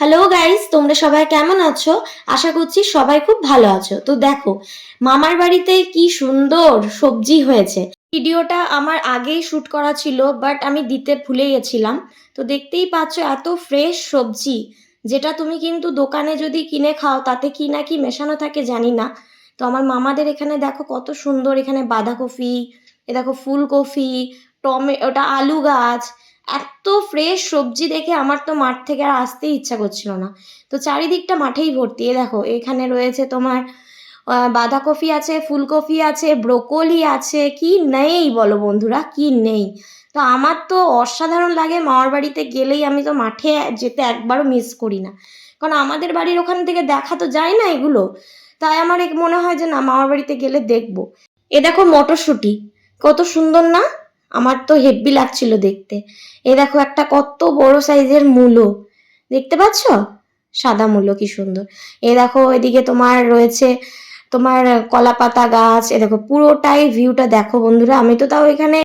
Hello guys, তোমরা সবাই কেমন আছো? আশা করছি সবাই খুব ভালো আছো। তো দেখো, মামার বাড়িতে কি সুন্দর সবজি হয়েছে। ভিডিওটা আমার আগেই শুট করা ছিল, বাট আমি দিতে ভুলে গেছিলাম। তো দেখতেই পাচ্ছ এত ফ্রেশ সবজি, যেটা তুমি কিন্তু দোকানে যদি কিনে খাও তাতে কি না কি মেশানো থাকে জানি না। তো আমার মামাদের এখানে দেখো কত সুন্দর, এখানে বাঁধাকপি, এ দেখো ফুলকপি, ওটা আলু গাছ, এত ফ্রেশ সবজি দেখে আমার তো মাঠ থেকে আর আসতেই ইচ্ছা করছিল না। তো চারিদিকটা মাঠেই ভর্তি। দেখো এখানে রয়েছে তোমার বাঁধাকপি আছে, ফুলকপি আছে, ব্রোকলি আছে, কি নেই বলো বন্ধুরা, কি নেই। তো আমার তো অসাধারণ লাগে, মামার বাড়িতে গেলেই আমি তো মাঠে যেতে একবারও মিস করি না, কারণ আমাদের বাড়ির ওখান থেকে দেখা তো যায় না এগুলো। তাই আমার মনে হয় যে না, মামার বাড়িতে গেলে দেখবো। এ দেখো মটরশুঁটি, কত সুন্দর না, আমার তো হেব্বি লাগছিল দেখতে। এ দেখো একটা কত বড় সাইজের মূলো, দেখতে পাচ্ছ? সাদা মূলো, কি সুন্দর। এ দেখো এদিকে তোমার রয়েছে তোমার কলা পাতা গাছ। এ দেখো পুরোটাই ভিউটা দেখো বন্ধুরা, আমি তো তাও এখানে